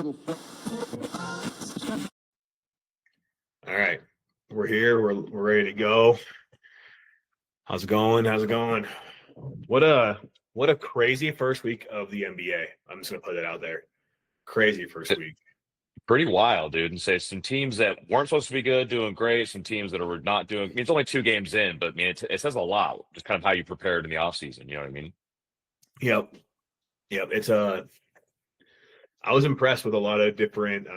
All right, we're here. We're ready to go. How's it going? How's it going? What a crazy first week of the NBA. I'm just gonna put it out there. Crazy first week. Pretty wild, dude. And say some teams that weren't supposed to be good doing great. Some teams that are not doing. I mean, it's only 2 games in, but I mean, it says a lot. Just kind of how you prepared in the offseason. You know what I mean? Yep. It's I was impressed with a lot of different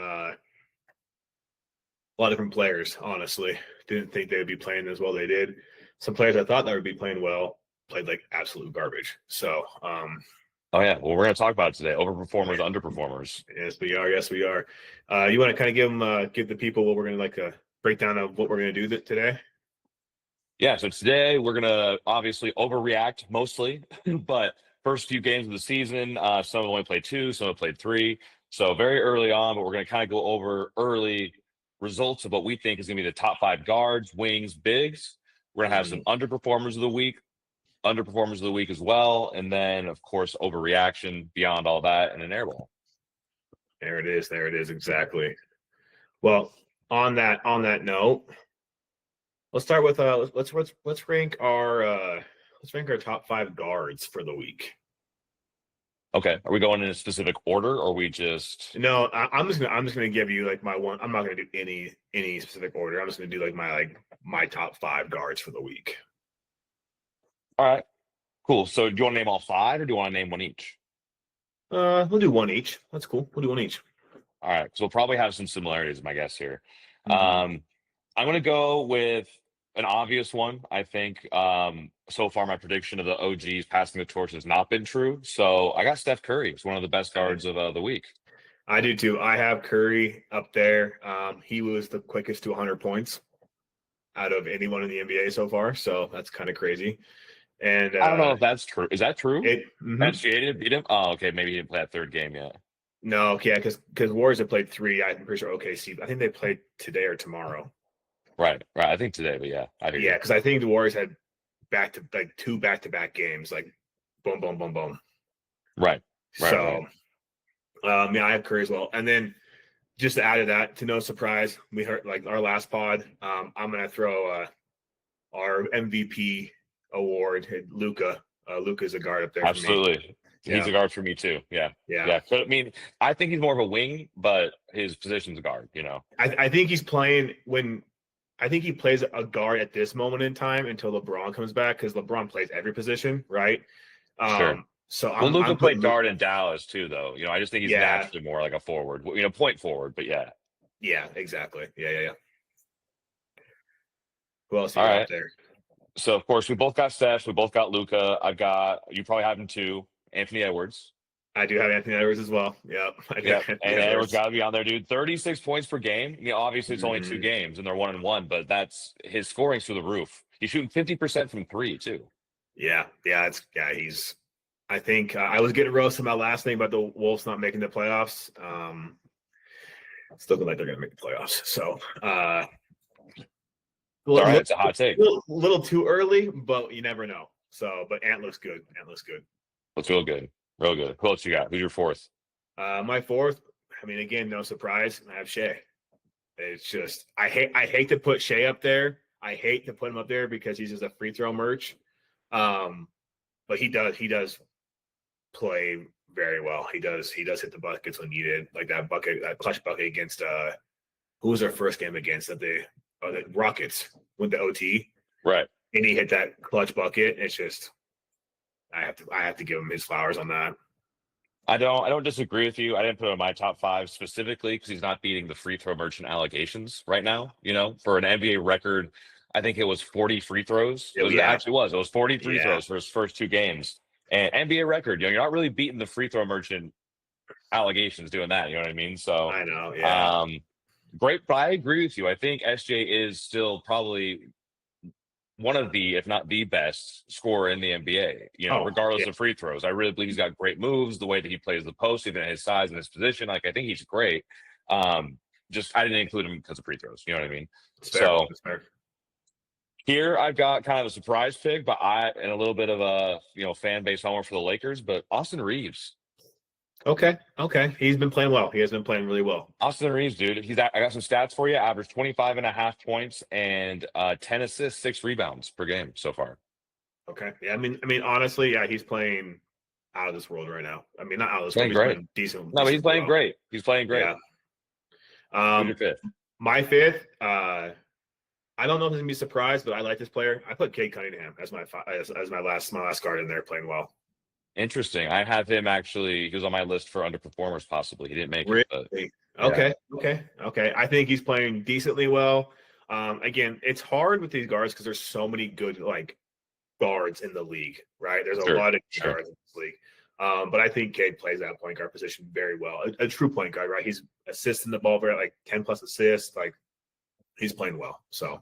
players. Honestly, didn't think they would be playing as well they did. Some players I thought that would be playing well played like absolute garbage. So, oh yeah. Well, we're gonna talk about it today. Overperformers, underperformers. Yes, we are. Yes, we are. You want to kind of give the people what we're going to like a breakdown of what we're going to do today? Yeah. So today we're gonna obviously overreact mostly, but first few games of the season, some have only played 2, some have played 3. So very early on, but we're gonna kind of go over early results of what we think is gonna be the top 5 guards, wings, bigs. We're gonna have some underperformers of the week as well, and then of course overreaction beyond all that, and an airball. There it is. There it is. Exactly. Well, on that note, let's start with let's rank our top 5 guards for the week. Okay, are we going in a specific order, or are we just? No, I'm just gonna give you like my one. I'm not gonna do any specific order. I'm just gonna do like my top 5 guards for the week. All right, cool. So do you want to name all 5, or do you want to name one each? We'll do one each. That's cool. We'll do one each. All right, so we'll probably have some similarities, my guess here. I'm going to go with an obvious one. I think so far my prediction of the OGs passing the torch has not been true. So I got Steph Curry. It's one of the best guards of the week. I do too. I have Curry up there. He was the quickest to 100 points out of anyone in the NBA so far. So that's kind of crazy. And I don't know if that's true. Is that true? SGA didn't beat him? Oh, okay. Maybe he didn't play that 3rd game yet. No, yeah, because Warriors have played 3. I'm pretty sure OKC. I think they played today or tomorrow. Right. I think today, but yeah, I hear you. Yeah, because I think the Warriors had 2 back-to-back games, like boom, boom, boom, boom. Right. So, yeah, I have Curry as well. And then just to add to that, to no surprise, we heard like our last pod. I'm gonna throw our MVP award at Luka. Luka's a guard up there. Absolutely. He's a guard for me too. Yeah. So, I mean, I think he's more of a wing, but his position's a guard, you know. I think he's playing I think he plays a guard at this moment in time until LeBron comes back, because LeBron plays every position, right? Sure. So Luka played guard in Dallas too, though. You know, I just think he's naturally more like a forward, you know, point forward, but yeah. Yeah, exactly. Yeah. Who else you got up there? So of course we both got Steph, we both got Luka. You probably have him too. Anthony Edwards. I do have Anthony Edwards as well. Yep. And Edwards got to be on there, dude. 36 points per game. You know, obviously it's only 2 games and they're 1-1, but that's his scoring's through the roof. He's shooting 50% from 3 too. Yeah. He's. I think I was getting roasted my last thing about the Wolves not making the playoffs. Still look like they're going to make the playoffs. So, it's a hot take. Little too early, but you never know. So, but Ant looks good. Looks real good. Real good. Who else you got? Who's your 4th? My 4th, I mean, again, no surprise, I have Shai. It's just I hate to put Shai up there. I hate to put him up there because he's just a free throw merch. But he does play very well. He does hit the buckets when needed, like that clutch bucket against who was our first game against the Rockets with the OT. Right. And he hit that clutch bucket. It's just I have to give him his flowers on that. I don't disagree with you. I didn't put him in my top 5 specifically because he's not beating the free throw merchant allegations right now. You know, for an NBA record, I think it was 40 free throws. It was 40 free throws for his first 2 games. And NBA record, you know, you're not really beating the free throw merchant allegations doing that. You know what I mean? So I know. Yeah. Great. But I agree with you. I think SJ is still probably one of the, if not the best scorer in the NBA, you know, regardless of free throws. I really believe he's got great moves, the way that he plays the post, even at his size and his position. Like, I think he's great. Just, I didn't include him because of free throws. You know what I mean? So here I've got kind of a surprise pick, and a little bit of a, you know, fan base homer for the Lakers, but Austin Reeves. Okay. Okay. He's been playing well. He has been playing really well. Austin Reeves, dude. I got some stats for you. Averaged 25 and a half points and 10 assists, 6 rebounds per game so far. Okay. Yeah. I mean, honestly, yeah, he's playing out of this world right now. I mean, not out of this world. Playing He's great. playing decent. No, but he's decently playing well. great. He's playing great. Yeah. Who's your fifth? My fifth. I don't know if he's gonna be surprised, but I like this player. I put Cade Cunningham as my last card in there, playing well. Interesting. I have him actually. He was on my list for underperformers. Possibly he didn't make Really? it. But Okay. Okay. I think he's playing decently well. Again, it's hard with these guards because there's so many good like guards in the league, right? There's a lot of guards in this league. But I think Cade plays that point guard position very well. A true point guard, right? He's assisting the ball very like 10 plus assists. Like he's playing well. So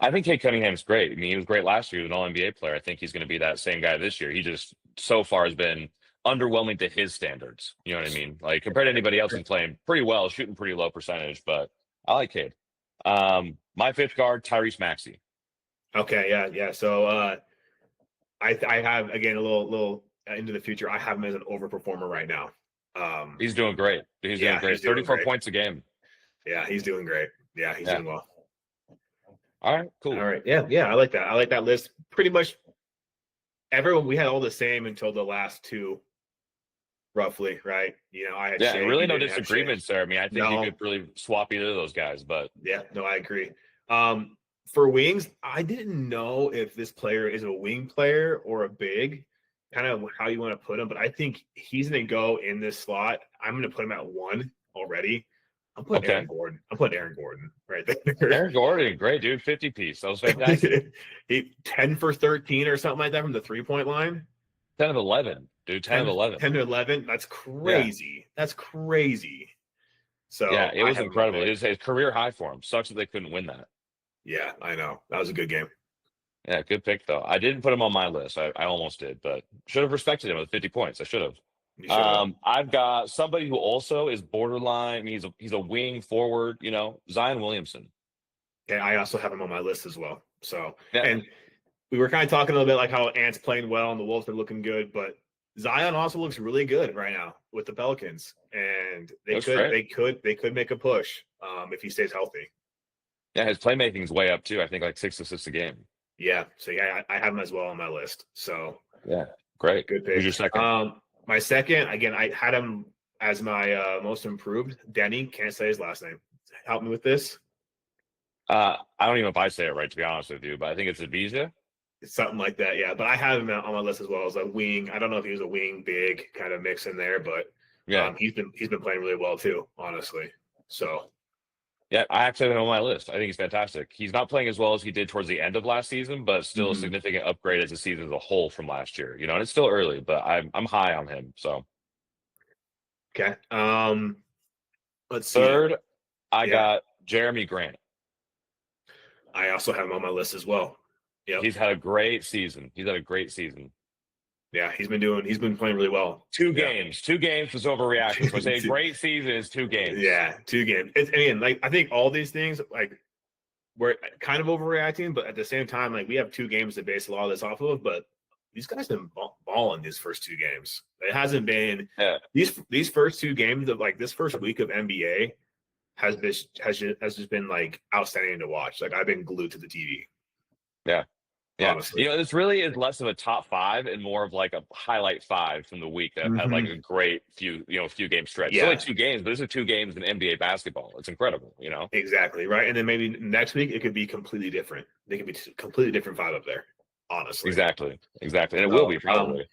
I think Cade Cunningham's great. I mean, he was great last year. He was an All-NBA player. I think he's going to be that same guy this year. He just so far has been underwhelming to his standards. You know what I mean? Like compared to anybody else, he's playing pretty well, shooting pretty low percentage. But I like Cade. My fifth guard, Tyrese Maxey. okay, yeah. So I have again a little into the future. I have him as an overperformer right now. He's doing great. He's doing great. He's doing 34 great. points a game. Yeah, he's doing great. Yeah, he's doing well. All right, cool. All right. Yeah, I like that. I like that list. Pretty much everyone, we had all the same until the last two, roughly, right? You know, I had Shea, really you no didn't have Shea. disagreements there. I mean, I think you could really swap either of those guys, but yeah, no, I agree. For wings, I didn't know if this player is a wing player or a big, kind of how you want to put him, but I think he's going to go in this slot. I'm going to put him at 1 already. I'm putting Aaron Gordon. I'm putting Aaron Gordon right there. Aaron Gordon, great dude, 50 piece. That was fantastic. He 10 for 13 or something like that from the 3-point line. 10 of 11, dude. 10 of 11. 10 to 11. That's crazy. Yeah. That's crazy. So yeah, it was incredible. It was a career high for him. Sucks that they couldn't win that. Yeah, I know. That was a good game. Yeah, good pick though. I didn't put him on my list. I almost did, but should have respected him with 50 points. I should have. I've got somebody who also is borderline. I mean, he's a wing forward, you know, Zion Williamson. Yeah, I also have him on my list as well. So, and we were kind of talking a little bit like how Ant's playing well and the Wolves are looking good, but Zion also looks really good right now with the Pelicans, and they could make a push if he stays healthy. Yeah, his playmaking's way up too. I think like 6 assists a game. Yeah, so yeah, I have him as well on my list. So yeah, great. Good pick. Who's your second? My second, again, I had him as my most improved. Denny, can't say his last name. Help me with this. I don't even know if I say it right, to be honest with you, but I think it's Avija. It's something like that, yeah. But I have him on my list as well as a wing. I don't know if he was a wing big kind of mix in there, but yeah, he's been playing really well too, honestly. So yeah, I actually have him on my list. I think he's fantastic. He's not playing as well as he did towards the end of last season, but still a significant upgrade as a season as a whole from last year. You know, and it's still early, but I'm high on him. So okay. Let's see. Third, I got Jeremy Grant. I also have him on my list as well. Yeah, he's had a great season. Yeah, he's been playing really well. 2 games. 2 games was overreaction. So I say a great season is 2 games. Yeah, 2 games. Like I think all these things, like we're kind of overreacting, but at the same time, like we have 2 games to base a lot of this off of. But these guys have been balling these first 2 games. It hasn't been these first 2 games of like this first week of NBA has just been like outstanding to watch. Like I've been glued to the TV. Yeah. Yeah, honestly. you know, this really is less of a top 5 and more of like a highlight 5 from the week that had like a great few game stretch. Yeah. It's only 2 games, but these are 2 games in NBA basketball. It's incredible, you know? Exactly, right? And then maybe next week it could be completely different. They could be completely different 5 up there, honestly. Exactly. And it will be probably.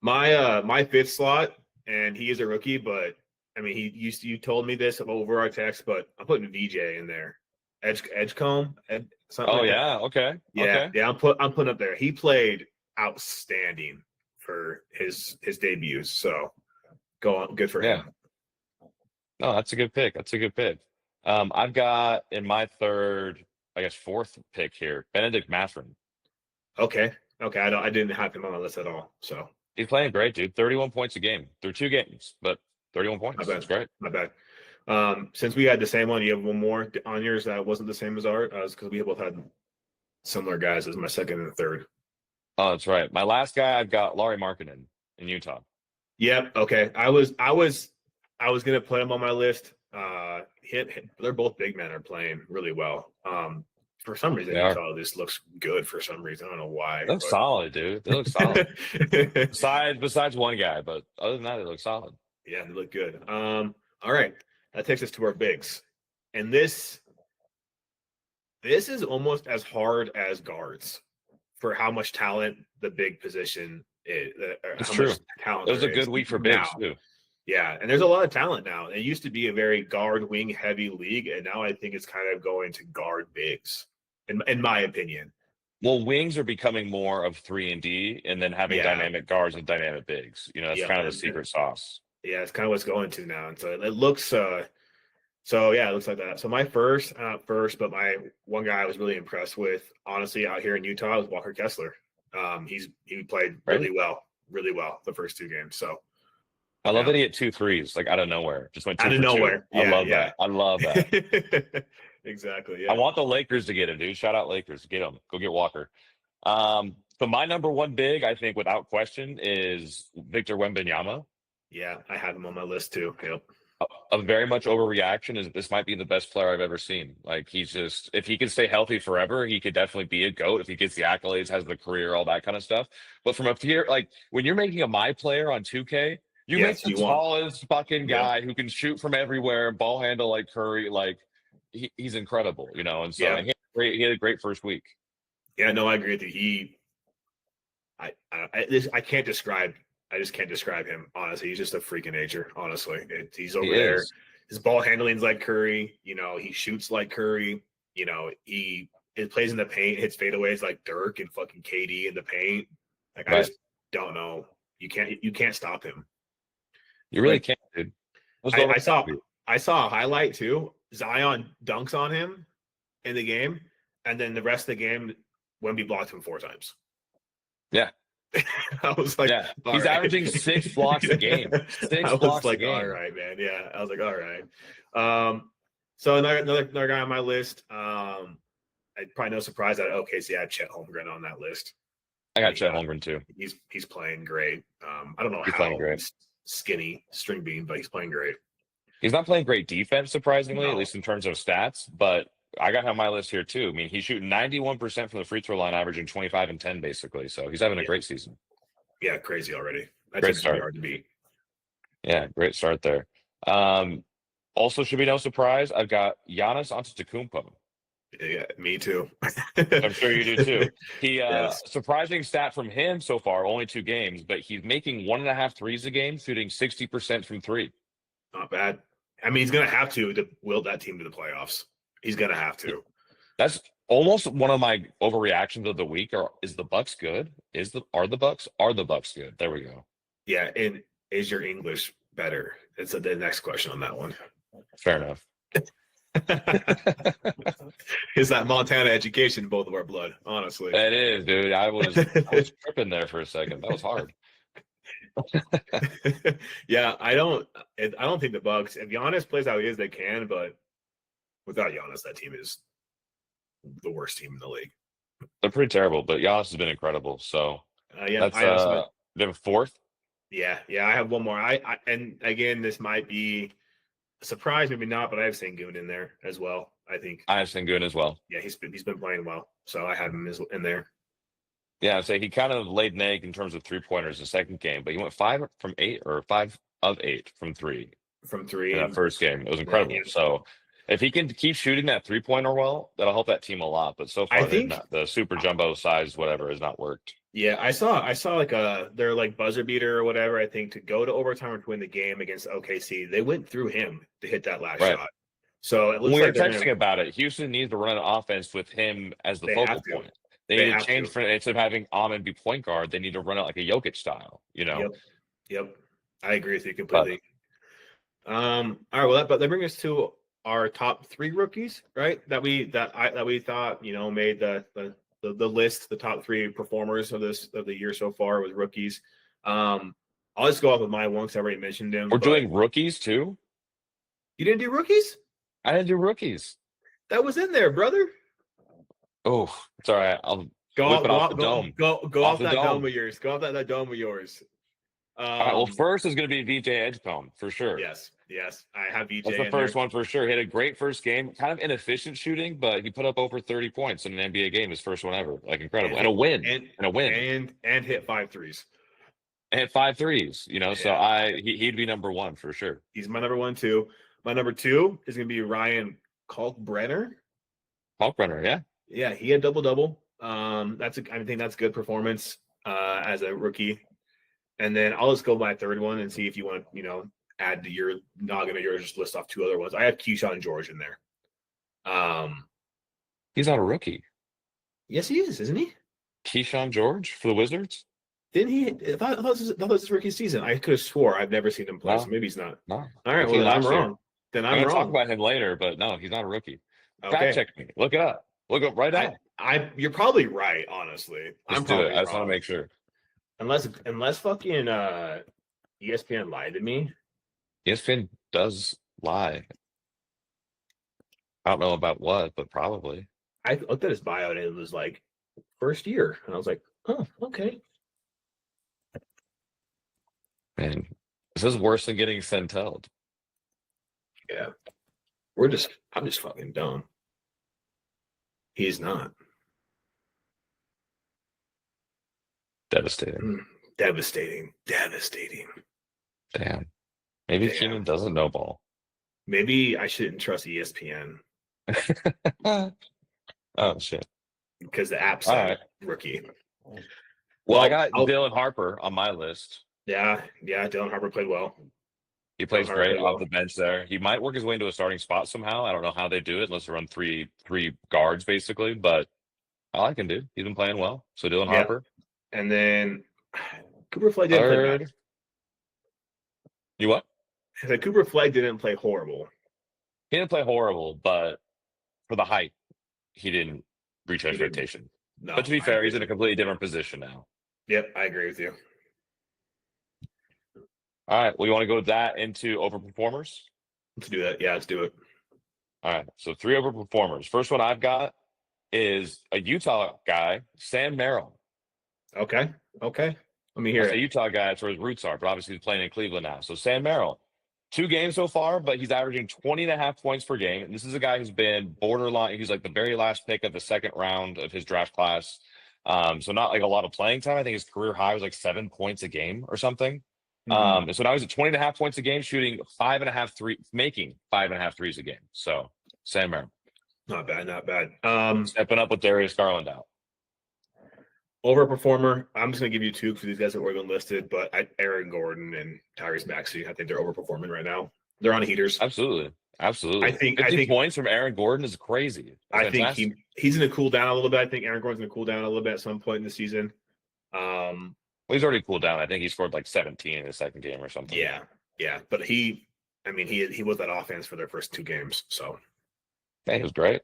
My 5th slot, and he is a rookie, but I mean, you told me this over our text, but I'm putting VJ in there. Edgecombe. Okay. Yeah. I'm putting up there. He played outstanding for his debuts. So go on, good for him. No, that's a good pick. I've got in my third, I guess 4th pick here, Benedict Mathurin. Okay. I didn't have him on my list at all. So he's playing great, dude. 31 points a game through 2 games, but 31 points. That's great. Not bad. Since we had the same one, you have one more on yours that wasn't the same as ours, because we both had similar guys as my second and third. Oh, that's right. My last guy, I've got Lauri Markkanen in Utah. Yep. Okay. I was gonna put him on my list. They're both big men are playing really well. For some reason, They are. Utah just looks good. For some reason, I don't know why. They look solid, dude. They look solid. But Besides one guy, but other than that, they look solid. yeah, they look good. All right, that takes us to our bigs, and this is almost as hard as guards for how much talent the big position is. It's How true. much talent It was a there good is week for now. bigs too. Yeah, and there's a lot of talent now. It used to be a very guard wing heavy league, and now I think it's kind of going to guard bigs, in my opinion. Well, wings are becoming more of 3 and D, and then having Yeah, dynamic guards and dynamic bigs. That's yeah, kind of the secret sauce. yeah. It's kind of what's going to now, and so it looks. So yeah, it looks like that. So my first, not first, but my one guy I was really impressed with, honestly, out here in Utah was Walker Kessler. He played Right? really well the first two games. So I love yeah, that he hit 2 threes, like out of nowhere. Just went two out of for two. nowhere. I Yeah, love yeah. that. I love that. Exactly. I Yeah. want the Lakers to get him, dude. Shout out Lakers. Get him. Go get Walker. So my number one big, I think, without question, is Victor Wembanyama. Yeah, I have him on my list too. Yep. A very much overreaction is this might be the best player I've ever seen. Like he's just, if he can stay healthy forever, he could definitely be a GOAT if he gets the accolades, has the career, all that kind of stuff. But from a fear, like when you're making a my player on 2K, you make Yes, the you want. tallest fucking Yeah. guy who can shoot from everywhere, ball handle like Curry, like he's incredible, And so Yeah. and he had a great first week. Yeah, no, I agree with you. I can't describe. I just can't describe him. Honestly, he's just a freak of nature. Honestly, he's over He there. is. His ball handling's like Curry. He shoots like Curry. He plays in the paint, hits fadeaways like Dirk and fucking KD in the paint. Like I Right. just don't know. You can't stop him. You really Like, can't, dude. I saw a highlight too. Zion dunks on him in the game, and then the rest of the game, Wemby blocked him 4 times. Yeah. I was like, Yeah, all he's right. averaging 6 blocks a game. I was Blocks a like, game. all right, man. Yeah, I was like, all right. So another guy on my list. Probably no surprise that OKC had Chet Holmgren on that list. I got Chet Holmgren too. He's playing great. I don't know He's how playing great. he's skinny string bean, but he's playing great. He's not playing great defense, surprisingly, No. at least in terms of stats. But I got him on my list here too. I mean, he's shooting 91% from the free throw line, averaging 25 and 10 basically. So he's having a great season. Yeah, crazy already. That's Great just start. hard to beat. Yeah, great start there. Also, should be no surprise, I've got Giannis Antetokounmpo. Yeah, me too. I'm sure you do too. He Yes. surprising stat from him so far, only 2 games, but he's making 1.5 threes a game, shooting 60% from 3. Not bad. I mean, he's gonna have to will that team to the playoffs. He's gonna have to. That's almost one of my overreactions of the week. Is the Bucks good? Are the Bucks good? There we go. Yeah, and is your English better? It's the next question on that one. Fair enough. Is that Montana education in both of our blood? Honestly, It is, dude. I was tripping there for a second. That was hard. Yeah, I don't think the Bucks. If Giannis plays how he is, they can. But without Giannis, that team is the worst team in the league. They're pretty terrible, but Giannis has been incredible. So Yeah, that's they have a 4th. Yeah, I have one more. And again, this might be a surprise, maybe not, but I have Sengun in there as well. I think. I have Sengun as well. Yeah, he's been playing well, so I have him in there. Yeah, so he kind of laid an egg in terms of 3-pointers the second game, but he went 5 from 8 or 5 of 8 from 3 From 3 in that first game. It was incredible. Yeah. So if he can keep shooting that 3-pointer well, that'll help that team a lot. But so far, I think the super jumbo size, whatever, has not worked. Yeah, I saw like their like buzzer beater or whatever. I think to go to overtime or to win the game against OKC, they went through him to hit that last shot. So it looks we were like texting about it. Houston needs to run an offense with him as the focal point. They need to change from instead of having Ahmed be point guard, they need to run it like a Jokic style. Yep. I agree with you completely. All right. Well, but that brings us to our top 3 rookies, right? That we thought made the list, the top 3 performers of the year so far with rookies. I'll just go off with my one because I already mentioned him. We're doing rookies too. You didn't do rookies? I didn't do rookies. That was in there, brother. Oh, it's all right. I'll go whip it off the dome. dome. Go off that dome of yours. Go off that dome of yours. All right, well, first is going to be VJ Edgecombe for sure. Yes, I have VJ. That's the in first there. one for sure. He had a great first game, kind of inefficient shooting, but he put up over 30 points in an NBA game, his first one ever. Like incredible. And a win. And a win. And hit 5 threes. And hit 5 threes, you know. So Yeah. he'd be number one for sure. He's my number 1 too. My number 2 is gonna be Ryan Kalkbrenner. Kalkbrenner, yeah. Yeah, he had double-double. I think that's good performance as a rookie. And then I'll just go my third one and see if you want, add to your noggin or yours, just list off 2 other ones. I have Keyshawn George in there. He's not a rookie. Yes, he is, isn't he? Keyshawn George for the Wizards? Didn't he? I thought this was his rookie season. I could have swore I've never seen him play, No. so maybe he's not. No. All right, well, then I'm wrong. Then I'm going to wrong. talk about him later, but no, he's not a rookie. Okay. Fact check me. Look it up. Look up right now. You're probably right, honestly. Just do it. I just want to make sure. Unless fucking ESPN lied to me. ESPN does lie. I don't know about what, but probably. I looked at his bio and it was like first year, and I was like, oh, okay. Man, this is worse than getting Centelled. Yeah. I'm just fucking dumb. He's not. Devastating. Devastating. Damn. Maybe Keenan doesn't know ball. Maybe I shouldn't trust ESPN. Oh, shit. Because the app said rookie. Well, I got Dylan Harper on my list. Yeah, Dylan Harper played well. He plays great off the bench there. He might work his way into a starting spot somehow. I don't know how they do it unless they run three guards, basically. But I like him, dude. He's been playing well. So Dylan Harper. And then Cooper Flagg didn't play bad. You what? Cooper Flagg didn't play horrible. He didn't play horrible, but for the height, he didn't reach expectation. No, but to be fair, he's in a completely different position now. Yep, I agree with you. All right. Well, you want to go with that into overperformers? Let's do that. Yeah, let's do it. All right. So 3 overperformers. First one I've got is a Utah guy, Sam Merrill. Okay. Let me hear it. A Utah guy, that's where his roots are, but obviously he's playing in Cleveland now. So Sam Merrill, 2 games so far, but he's averaging 20.5 points per game. And this is a guy who's been borderline. He's like the very last pick of the second round of his draft class. So not like a lot of playing time. I think his career high was like 7 points a game or something. And so now he's at 20.5 points a game, shooting making 5.5 threes a game. So Sam Merrill. Not bad. Stepping up with Darius Garland out. Overperformer. I'm just gonna give you 2 for these guys that were listed, but Aaron Gordon and Tyrese Maxey, I think they're overperforming right now. They're on heaters. Absolutely. I think 50 points from Aaron Gordon is crazy. I think he's gonna cool down a little bit. I think Aaron Gordon's gonna cool down a little bit at some point in the season. Well, he's already cooled down. I think he scored like 17 in the second game or something. Yeah. But he was that offense for their first 2 games. So yeah, he was great.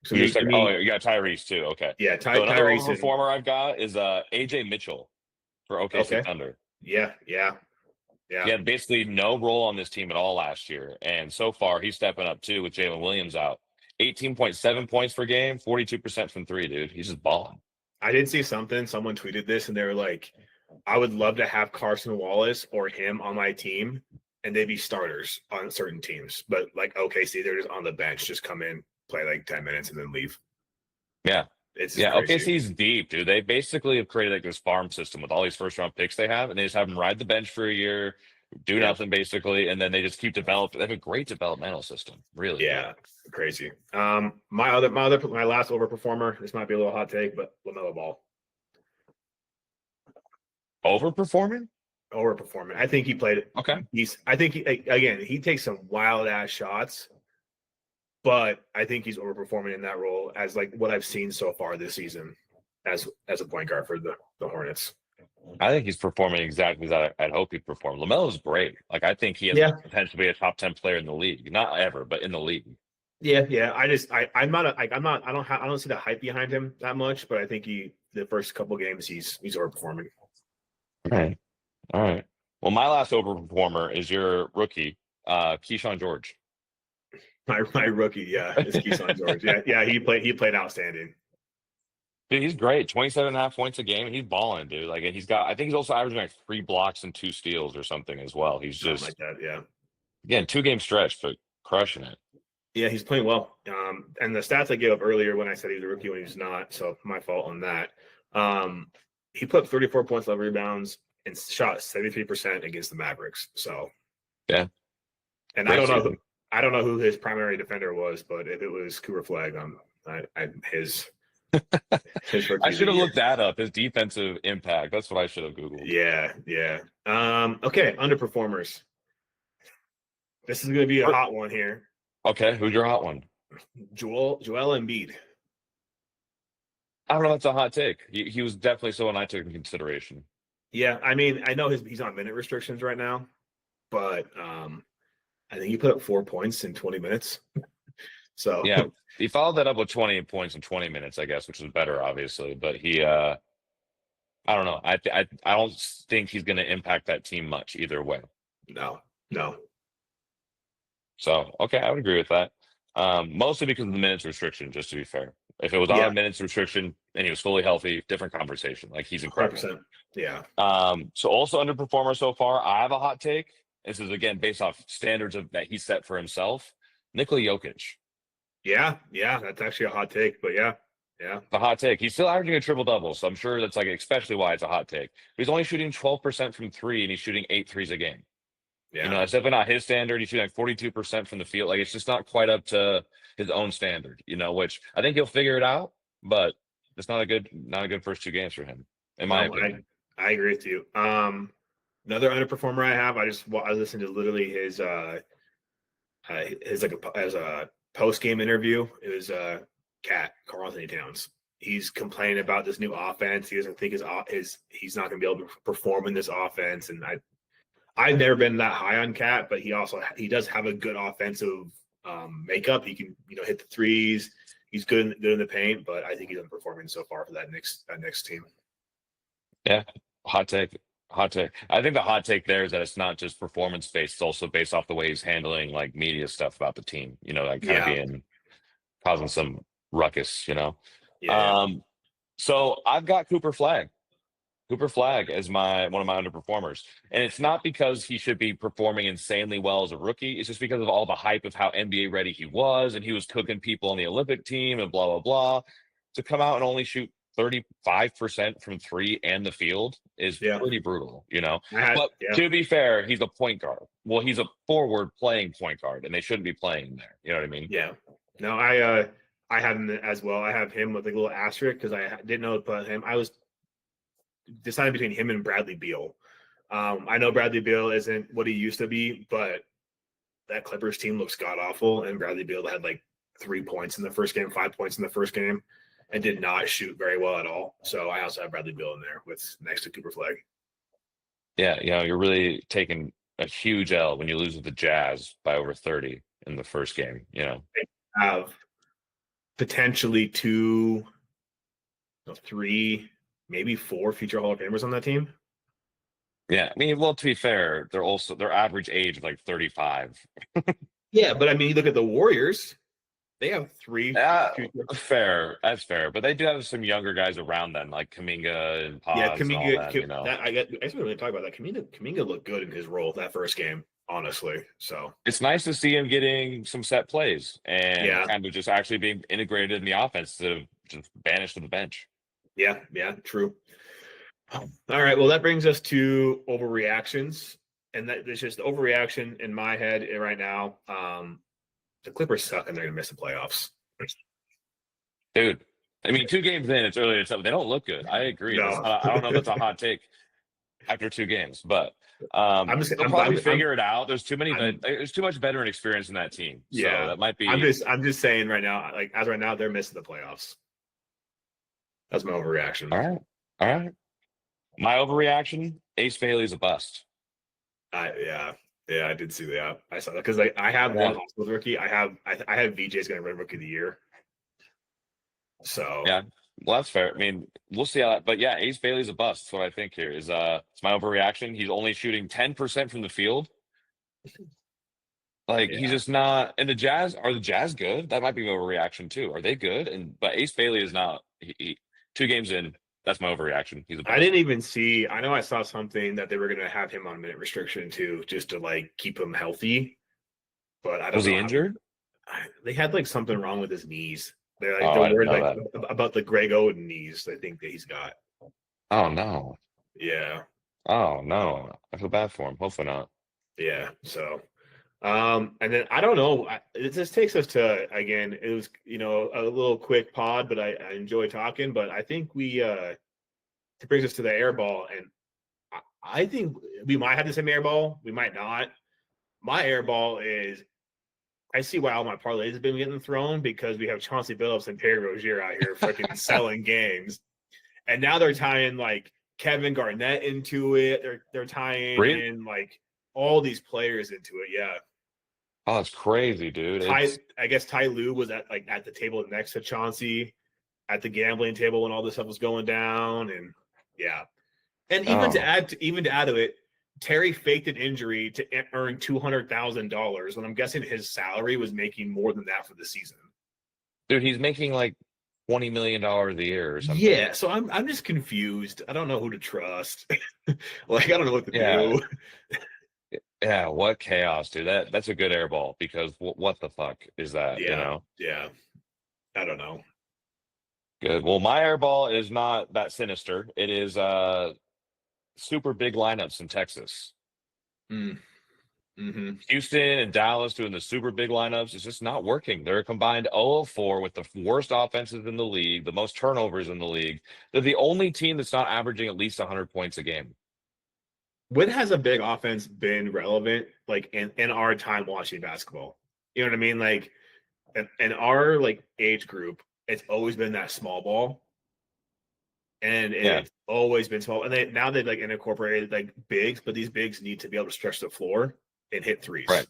So you got Tyrese too. Okay. Yeah, so another performer I've got is AJ Mitchell for OKC Thunder. Yeah. He had basically no role on this team at all last year, and so far he's stepping up too with Jalen Williams out. 18.7 points per game, 42% from 3, dude. He's just balling. I did see something. Someone tweeted this, and they were like, "I would love to have Carson Wallace or him on my team, and they'd be starters on certain teams. But like OKC, they're just on the bench, just come in, play like 10 minutes, and then leave." Yeah. Crazy. OKC's deep, dude. They basically have created like this farm system with all these first round picks they have, and they just have them ride the bench for a year, do nothing basically, and then they just keep developing. They have a great developmental system, really. Yeah, crazy. My last overperformer. This might be a little hot take, but LaMelo Ball. Overperforming. I think he played. Okay. He takes some wild ass shots. But I think he's overperforming in that role as like what I've seen so far this season as a point guard for the Hornets. I think he's performing exactly as I'd hope he'd perform. LaMelo's great. Like I think he has the potential to be a top 10 player in the league. Not ever, but in the league. Yeah. I don't see the hype behind him that much, but I think the first couple games he's overperforming. All right. Well, my last overperformer is your rookie, Keyshawn George. My rookie, is Keyshawn George. Yeah, he played outstanding. Dude, he's great. 27.5 points a game. He's balling, dude. Like, and I think he's also averaging like 3 blocks and 2 steals or something as well. He's Something like just, that. Yeah. again, 2 game stretch, but crushing it. Yeah, he's playing well. And the stats I gave up earlier when I said he was a rookie when he was not, so my fault on that. He put up 34 points, 11 rebounds, and shot 73% against the Mavericks. So Yeah. and Great I don't know season. I don't know who his primary defender was, but if it was Cooper Flag, his rookie I of the should have year. looked that up. His defensive impact. That's what I should have Googled. Yeah, yeah. Okay, underperformers. This is going to be a hot one here. Okay, who's your hot one? Joel Embiid. I don't know. That's a hot take. He was definitely someone I took in consideration. Yeah, I mean, I know he's on minute restrictions right now, but I think he put up 4 points in 20 minutes. So Yeah, he followed that up with 20 points in 20 minutes, I guess, which is better, obviously. But I don't know. I don't think he's going to impact that team much either way. no. So okay, I would agree with that. Mostly because of the minutes restriction. Just to be fair, if it was on Yeah, a minutes restriction and he was fully healthy, different conversation. Like he's incredible. 100%. Yeah. So also underperformer so far. I have a hot take. This is again based off standards that he set for himself. Nikola Jokic. Yeah, that's actually a hot take, but yeah. The hot take. He's still averaging a triple double, so I'm sure that's like especially why it's a hot take. But he's only shooting 12% from three, and he's shooting 8 threes a game. Yeah. You know, it's definitely not his standard. He's shooting like 42% from the field. Like it's just not quite up to his own standard. You know, which I think he'll figure it out, but it's not a good first 2 games for him, in my opinion. I agree with you. Another underperformer I have, I listened to literally his as a post game interview. It was Karl Anthony Towns. He's complaining about this new offense. He doesn't think he's not going to be able to perform in this offense. And I've never been that high on Cat, but he does have a good offensive makeup. He can hit the threes. He's good in the paint, but I think he's underperforming so far for that next team. Yeah, hot take. I think the hot take there is that it's not just performance based; it's also based off the way he's handling like media stuff about the team. You know, like kind of being causing some ruckus. You know. Yeah. So I've got Cooper Flag. Cooper Flag as one of my underperformers. And it's not because he should be performing insanely well as a rookie. It's just because of all the hype of how NBA ready he was, and he was cooking people on the Olympic team and blah, blah, blah. To come out and only shoot 35% from three and the field is pretty brutal, you know? But to be fair, he's a point guard. Well, he's a forward playing point guard, and they shouldn't be playing there. You know what I mean? Yeah. No, I have him as well. I have him with a little asterisk because I didn't know about him. I was deciding between him and Bradley Beal. I know Bradley Beal isn't what he used to be, but that Clippers team looks god awful. And Bradley Beal had like 3 points in the first game, 5 points in the first game, and did not shoot very well at all. So I also have Bradley Beal in there next to Cooper Flag. Yeah, you're really taking a huge L when you lose with the Jazz by over 30 in the first game. You know, they have potentially 2, 3, maybe 4 future Hall of Famers on that team. Yeah, I mean, well, to be fair, their average age is like 35. Yeah, but I mean, you look at the Warriors; they have 3. Fair, that's fair, but they do have some younger guys around them, like Kuminga and Paz. Yeah, Kuminga. You know, I just really talk about that. Kuminga looked good in his role that first game, honestly. So it's nice to see him getting some set plays and kind of just actually being integrated in the offense to just banish to the bench. Yeah, true. All right, well, that brings us to overreactions, and there's just overreaction in my head right now. The Clippers suck, and they're gonna miss the playoffs. Dude, I mean, 2 games in, it's early to tell. They don't look good. I agree. No. I don't know if that's a hot take after 2 games, but they'll probably figure it out. There's there's too much veteran experience in that team. Yeah, so that might be. I'm just saying right now, like as right now, they're missing the playoffs. That's my overreaction. All right. My overreaction: Ace Bailey's a bust. Yeah, I did see that. I saw that because I have one hospital rookie. I have VJ's going to win Rookie of the Year. So yeah, well, that's fair. I mean, we'll see how that. But yeah, Ace Bailey's a bust. That's what I think here is. It's my overreaction. He's only shooting 10% from the field. Like he's just not. And the Jazz, are the Jazz good? That might be an overreaction too. Are they good? But Ace Bailey is not. 2 games in, that's my overreaction. He's the I best. didn't even see. I know I saw something that they were going to have him on minute restriction too, just to like keep him healthy. But I don't Was know. he injured? They had like something wrong with his knees. They're like Oh, they're I didn't worried know like that. about the Greg Oden knees. I think that he's got. Oh no. Yeah, Oh no. I feel bad for him. Hopefully not. yeah. So, and then I don't know. It just takes us to again. It was a little quick pod, but I enjoy talking. But I think it brings us to the air ball, and I think we might have the same air ball. We might not. My air ball is. I see why all my parlays have been getting thrown because we have Chauncey Billups and Terry Rozier out here freaking selling games, and now they're tying like Kevin Garnett into it. They're tying Really? in like all these players into it. Yeah, Oh, it's crazy, dude. I guess Ty Lue was at the table next to Chauncey at the gambling table when all this stuff was going down, and yeah, and Oh, even to add to it, Terry faked an injury to earn $200,000 when I'm guessing his salary was making more than that for the season. dude, he's making like $20 million a year or something. Yeah, so I'm just confused. I don't know who to trust. Like I don't know what to Yeah. do. Yeah, what chaos, dude. That's a good air ball because what the fuck is that, you Yeah, know? yeah. I don't know. Good. Well, my air ball is not that sinister. It is super big lineups in Texas. Mm, hmm Houston and Dallas doing the super big lineups. It's just not working. They're a combined 0 of 4 with the worst offenses in the league, the most turnovers in the league. They're the only team that's not averaging at least 100 points a game. When has a big offense been relevant, like in our time watching basketball? You know what I mean? Like in our like age group, it's always been that small ball, and Yeah, it's always been small. And now they've like incorporated like bigs, but these bigs need to be able to stretch the floor and hit threes. right,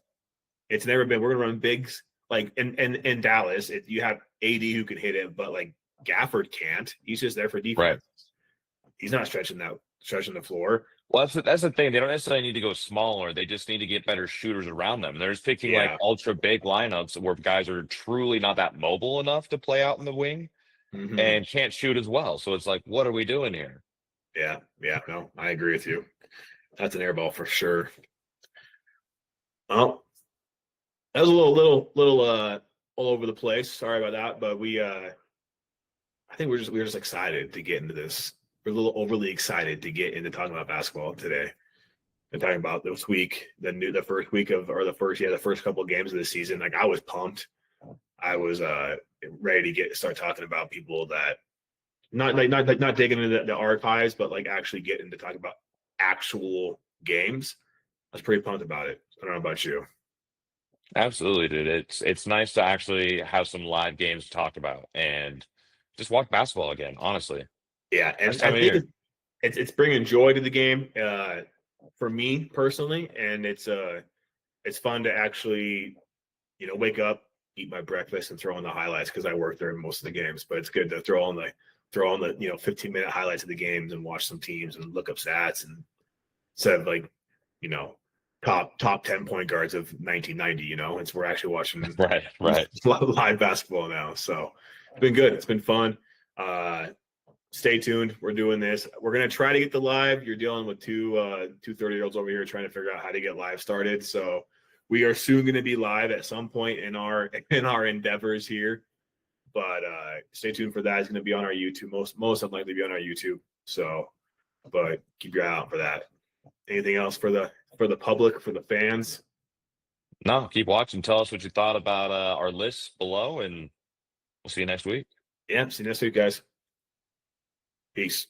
It's never been. We're gonna run bigs like in Dallas. You have AD who can hit it, but like Gafford can't. He's just there for right. defense. He's not stretching the floor. Well, that's the thing. They don't necessarily need to go smaller. They just need to get better shooters around them. They're just picking like Yeah. ultra big lineups where guys are truly not that mobile enough to play out in the wing hmm and can't shoot as well. So it's like, what are we doing here? Yeah. Yeah. No, I agree with you. That's an air ball for sure. Well, that was a little all over the place. Sorry about that, but I think we're just excited to get into this. We're a little overly excited to get into talking about basketball today and talking about this week, the first week of or the first couple of games of the season. Like I was pumped. I was ready to start talking about people that not digging into the archives, but like actually getting to talk about actual games. I was pretty pumped about it. I don't know about you. Absolutely, dude. It's nice to actually have some live games to talk about and just watch basketball again, honestly. Yeah, and Best I time of think year. it's bringing joy to the game for me personally, and it's fun to actually wake up, eat my breakfast, and throw on the highlights because I work during most of the games. But it's good to throw on the 15-minute highlights of the games and watch some teams and look up stats and instead of like you know top 10 point guards of 1990. It's we're actually watching Right, right. live basketball now. So it's been good. It's been fun. Stay tuned. We're doing this. We're gonna try to get the live. You're dealing with two 30-year-olds over here trying to figure out how to get live started. So we are soon going to be live at some point in our endeavors here. But stay tuned for that. It's going to be on our YouTube. Most unlikely be on our YouTube. So, but keep your eye out for that. Anything else for the public, for the fans? No, keep watching. Tell us what you thought about our lists below, and we'll see you next week. Yeah. See you next week, guys. Peace.